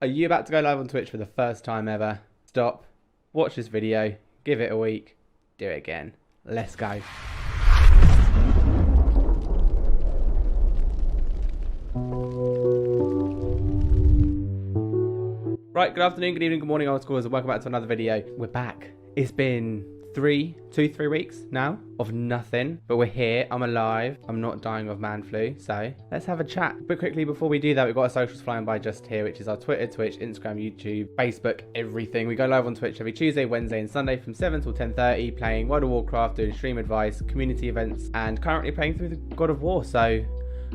Are you about to go live on Twitch for the first time ever? Stop, watch this video, give it a week, do it again. Let's go. Right, good afternoon, good evening, good morning, old schoolers, and welcome back to another video. We're back. It's been 3 weeks now of nothing, but we're here. I'm alive. I'm not dying of man flu, so let's have a chat. But quickly, before we do that, we've got our socials flying by just here, which is our Twitter, Twitch, Instagram, YouTube, Facebook, everything. We go live on Twitch every Tuesday, Wednesday, and Sunday from 7 till 10:30, playing World of Warcraft, doing stream advice, community events, and currently playing through the God of War. So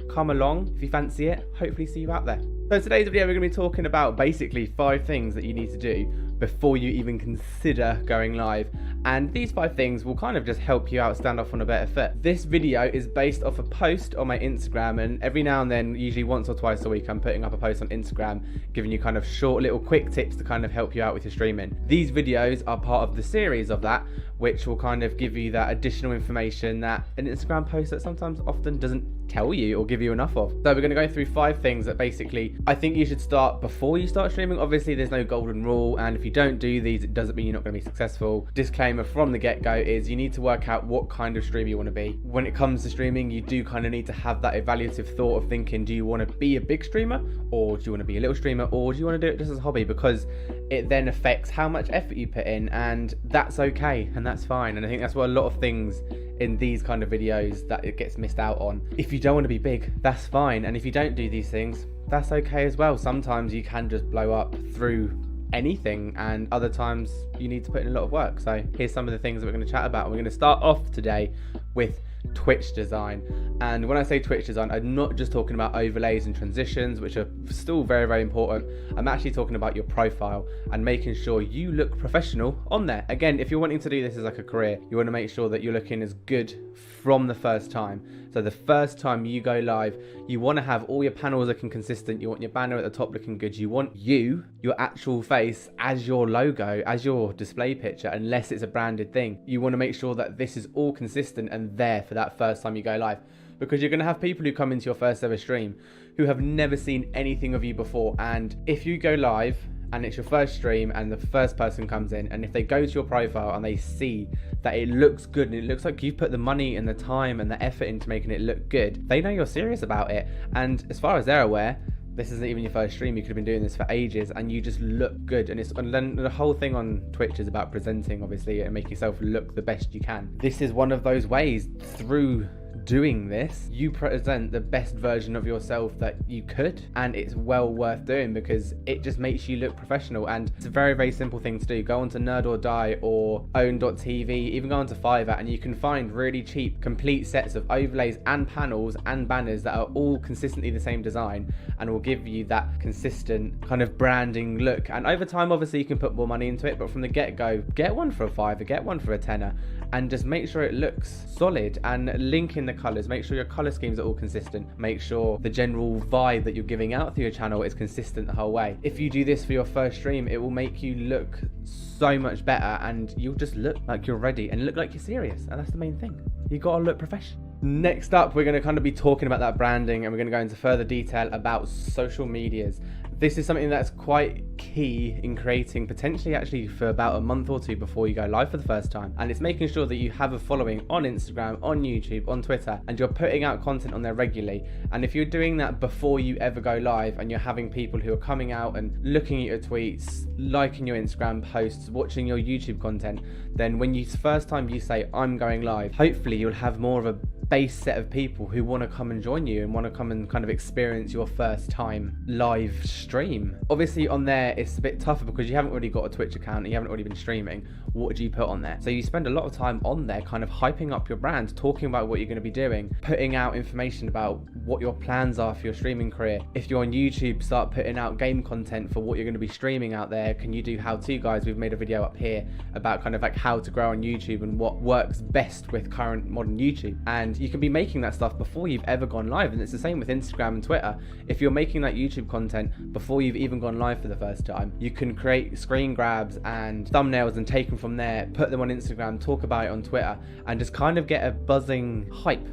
come along if you fancy it. Hopefully see you out there. So today's video, we're going to be talking about basically 5 things that you need to do before you even consider going live. And these 5 things will kind of just help you out stand off on a better foot. This video is based off a post on my Instagram, and every now and then, usually once or twice a week, I'm putting up a post on Instagram giving you kind of short little quick tips to kind of help you out with your streaming. These videos are part of the series of that, which will kind of give you that additional information that an Instagram post that sometimes often doesn't tell you or give you enough of. So we're going to go through 5 things that basically I think you should start before you start streaming. Obviously there's no golden rule, and if you don't do these, it doesn't mean you're not going to be successful. Disclaimer from the get-go is you need to work out what kind of streamer you want to be. When it comes to streaming, you do kind of need to have that evaluative thought of thinking, do you want to be a big streamer, or do you want to be a little streamer, or do you want to do it just as a hobby? Because it then affects how much effort you put in, and that's okay and that's fine. And I think that's what a lot of things in these kind of videos that it gets missed out on. If you don't want to be big, that's fine, and if you don't do these things, that's okay as well. Sometimes you can just blow up through anything, and other times you need to put in a lot of work. So here's some of the things that we're going to chat about. We're going to start off today with Twitch design. And when I say Twitch design, I'm not just talking about overlays and transitions, which are still very, very important. I'm actually talking about your profile and making sure you look professional on there. Again, if you're wanting to do this as like a career, you want to make sure that you're looking as good from the first time. So the first time you go live, you want to have all your panels looking consistent. You want your banner at the top looking good. You want your actual face as your logo, as your display picture, unless it's a branded thing. You want to make sure that this is all consistent and there for that first time you go live. Because you're going to have people who come into your first ever stream who have never seen anything of you before. And if you go live and it's your first stream and the first person comes in, and if they go to your profile and they see that it looks good and it looks like you've put the money and the time and the effort into making it look good, they know you're serious about it. And as far as they're aware, this isn't even your first stream. You could have been doing this for ages and you just look good. And then the whole thing on Twitch is about presenting, obviously, and making yourself look the best you can. This is one of those ways. Through doing this, you present the best version of yourself that you could, and it's well worth doing because it just makes you look professional. And it's a very, very simple thing to do. Go onto Nerd or Die or own.tv, even go onto Fiverr, and you can find really cheap complete sets of overlays and panels and banners that are all consistently the same design and will give you that consistent kind of branding look. And over time, obviously, you can put more money into it, but from the get-go, get one for a £5, get one for a tenner, and just make sure it looks solid and link in the colors. Make sure your color schemes are all consistent. Make sure the general vibe that you're giving out through your channel is consistent the whole way. If you do this for your first stream, it will make you look so much better, and you'll just look like you're ready and look like you're serious. And that's the main thing. You gotta look professional. Next up, we're going to kind of be talking about that branding, and we're going to go into further detail about social medias. This is something that's quite key in creating, potentially actually for about a month or 2 before you go live for the first time. And it's making sure that you have a following on Instagram, on YouTube, on Twitter, and you're putting out content on there regularly. And if you're doing that before you ever go live, and you're having people who are coming out and looking at your tweets, liking your Instagram posts, watching your YouTube content, then when you first time you say, I'm going live, hopefully you'll have more of a base set of people who want to come and join you and want to come and kind of experience your first time live stream. Obviously on there it's a bit tougher because you haven't already got a Twitch account and you haven't already been streaming. What do you put on there? So you spend a lot of time on there kind of hyping up your brand, talking about what you're going to be doing, putting out information about what your plans are for your streaming career. If you're on YouTube, start putting out game content for what you're going to be streaming out there. Can you do how-to guides? We've made a video up here about kind of like how to grow on YouTube and what works best with current modern YouTube. And you can be making that stuff before you've ever gone live. And it's the same with Instagram and Twitter. If you're making that YouTube content before you've even gone live for the first time, you can create screen grabs and thumbnails and take them from there, put them on Instagram, talk about it on Twitter, and just kind of get a buzzing hype,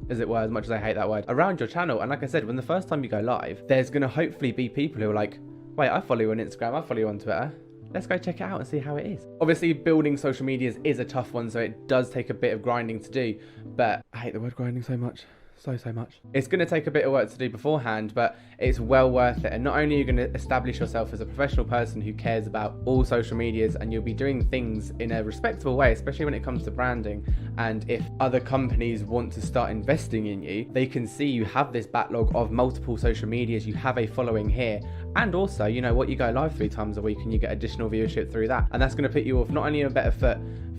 as it were, as much as I hate that word, around your channel. And like I said, when the first time you go live, there's going to hopefully be people who are like, wait, I follow you on Instagram, I follow you on Twitter. Let's go check it out and see how it is. Obviously, building social medias is a tough one, so it does take a bit of grinding to do, but I hate the word grinding so much. So much. It's going to take a bit of work to do beforehand, but it's well worth it. And not only are you going to establish yourself as a professional person who cares about all social medias, and you'll be doing things in a respectable way, especially when it comes to branding. And if other companies want to start investing in you, they can see you have this backlog of multiple social medias, you have a following here, and also, you know what, you go live 3 times a week and you get additional viewership through that. And that's going to put you off not only on a better foot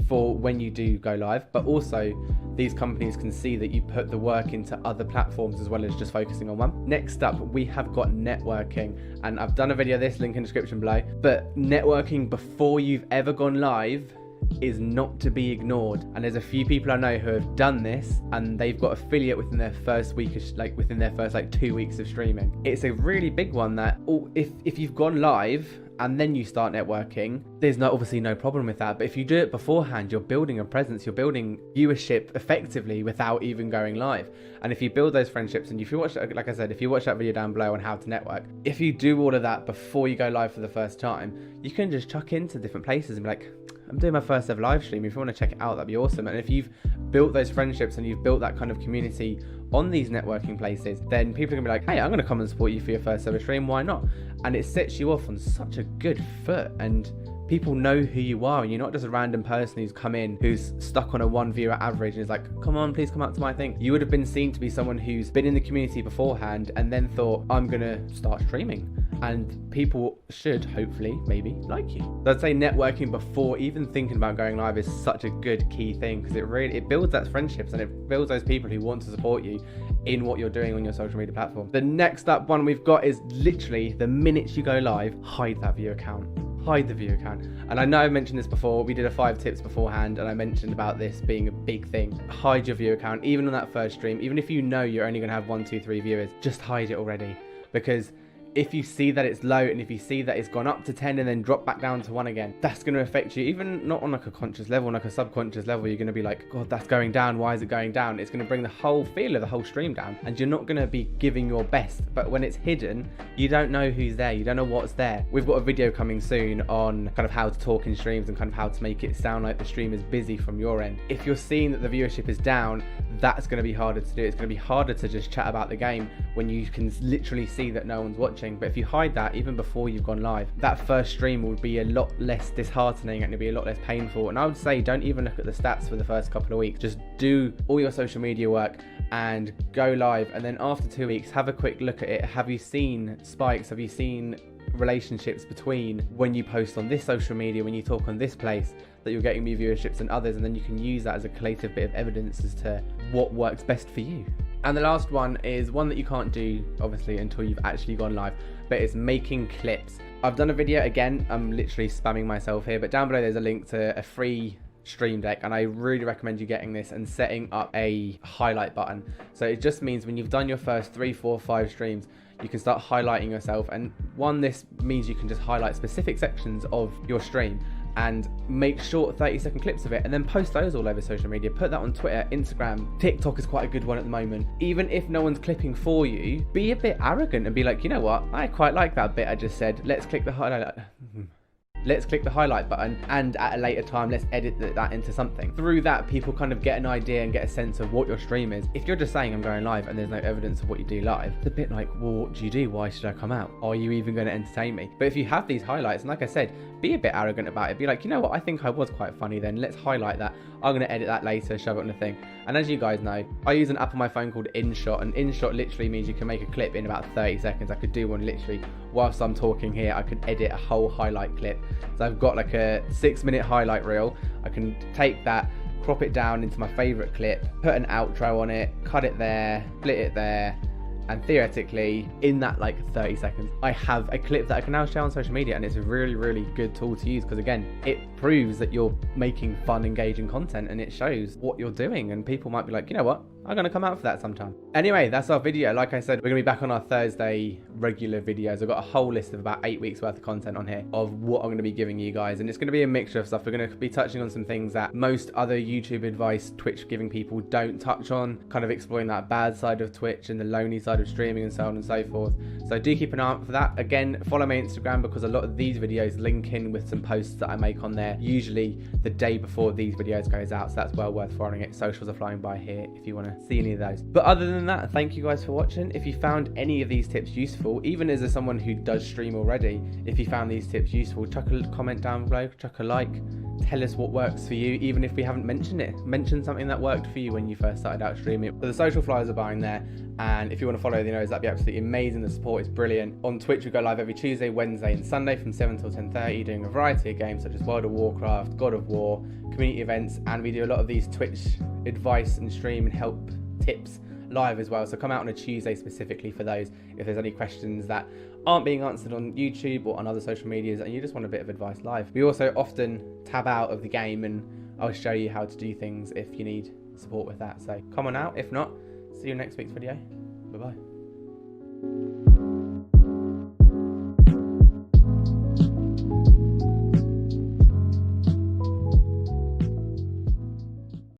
for when you do go live, but also these companies can see that you put the work into other platforms as well as just focusing on one. Next up, we have got networking, and I've done a video of this, link in the description below, but networking before you've ever gone live is not to be ignored. And there's a few people I know who have done this and they've got affiliate within their first week of, within their first 2 weeks of streaming. It's a really big one that if you've gone live and then you start networking, there's obviously no problem with that. But if you do it beforehand, you're building a presence, you're building viewership effectively without even going live. And if you build those friendships, and if you watch, like I said, if you watch that video down below on how to network, if you do all of that before you go live for the first time, you can just chuck into different places and be like, I'm doing my first ever live stream. If you want to check it out, that'd be awesome. And if you've built those friendships and you've built that kind of community on these networking places, then people are gonna be like, hey, I'm gonna come and support you for your first ever stream, why not? And it sets you off on such a good foot, and people know who you are, and you're not just a random person who's come in, who's stuck on a 1 viewer average and is like, come on, please come out to my thing. You would have been seen to be someone who's been in the community beforehand and then thought, I'm gonna start streaming. And people should hopefully maybe like you. So I'd say networking before even thinking about going live is such a good key thing, because it builds that friendships and it builds those people who want to support you in what you're doing on your social media platform. The next up one we've got is literally the minute you go live, hide that view account. Hide the view account. And I know I mentioned this before, we did a 5 tips beforehand and I mentioned about this being a big thing. Hide your view account, even on that first stream, even if you know you're only gonna have 1, 2, 3 viewers, just hide it already. Because if you see that it's low and if you see that it's gone up to 10 and then drop back down to 1 again, that's going to affect you, even not on a conscious level, on a subconscious level. You're going to be like, God, that's going down, why is it going down? It's going to bring the whole feel of the whole stream down, and you're not going to be giving your best. But when it's hidden, you don't know who's there, you don't know what's there. We've got a video coming soon on kind of how to talk in streams and kind of how to make it sound like the stream is busy from your end. If you're seeing that the viewership is down, that's going to be harder to do. It's going to be harder to just chat about the game when you can literally see that no one's watching. But if you hide that even before you've gone live, that first stream will be a lot less disheartening and it'll be a lot less painful. And I would say don't even look at the stats for the first couple of weeks. Just do all your social media work and go live, and then after 2 weeks have a quick look at it. Have you seen spikes? Have you seen relationships between when you post on this social media, when you talk on this place, that you're getting more viewerships than others? And then you can use that as a collative bit of evidence as to what works best for you. And the last one is one that you can't do obviously until you've actually gone live, but it's making clips. I've done a video, again, I'm literally spamming myself here, but down below there's a link to a free stream deck, and I really recommend you getting this and setting up a highlight button. So it just means when you've done your first 3, 4, 5 streams, you can start highlighting yourself. And this means you can just highlight specific sections of your stream and make short 30-second clips of it, and then post those all over social media. Put that on Twitter, Instagram, TikTok is quite a good one at the moment. Even if no one's clipping for you, be a bit arrogant and be like, you know what, I quite like that bit I just said, let's click the highlight. Let's click the highlight button, and at a later time let's edit that into something. Through that, people kind of get an idea and get a sense of what your stream is. If you're just saying I'm going live and there's no evidence of what you do live, it's a bit like, well, what do you do? Why should I come out? Are you even going to entertain me? But if you have these highlights, and like I said, be a bit arrogant about it. Be like, you know what, I think I was quite funny then, let's highlight that. I'm going to edit that later, shove it on the thing. And as you guys know, I use an app on my phone called InShot, and InShot literally means you can make a clip in about 30 seconds. I could do one literally whilst I'm talking here. I could edit a whole highlight clip. So I've got like a 6-minute highlight reel. I can take that, crop it down into my favorite clip, put an outro on it, cut it there, split it there, and theoretically in that like 30 seconds I have a clip that I can now share on social media. And it's a really, really good tool to use, because again, it proves that you're making fun, engaging content, and it shows what you're doing. And people might be like, you know what, I'm going to come out for that sometime. Anyway, that's our video. Like I said, we're going to be back on our Thursday regular videos. I've got a whole list of about 8 weeks worth of content on here of what I'm going to be giving you guys. And it's going to be a mixture of stuff. We're going to be touching on some things that most other YouTube advice, Twitch giving people don't touch on. Kind of exploring that bad side of Twitch and the lonely side of streaming and so on and so forth. So do keep an eye out for that. Again, follow my Instagram because a lot of these videos link in with some posts that I make on there. Usually the day before these videos goes out. So that's well worth following it. Socials are flying by here if you want to see any of those. But other than that, thank you guys for watching. If you found any of these tips useful, even as someone who does stream already, if you found these tips useful, chuck a comment down below, chuck a like, tell us what works for you, even if we haven't mentioned it. Mention something that worked for you when you first started out streaming. But the social flyers are buying there, and if you want to follow the nose, that'd be absolutely amazing. The support is brilliant. On Twitch, we go live every Tuesday, Wednesday and Sunday from 7 till 10:30, doing a variety of games such as World of Warcraft, God of War, community events, and we do a lot of these Twitch advice and stream and help tips live as well. So come out on a Tuesday specifically for those if there's any questions that aren't being answered on YouTube or on other social medias and you just want a bit of advice live. We also often tab out of the game and I'll show you how to do things if you need support with that. So come on out. If not, see you in next week's video. Bye bye.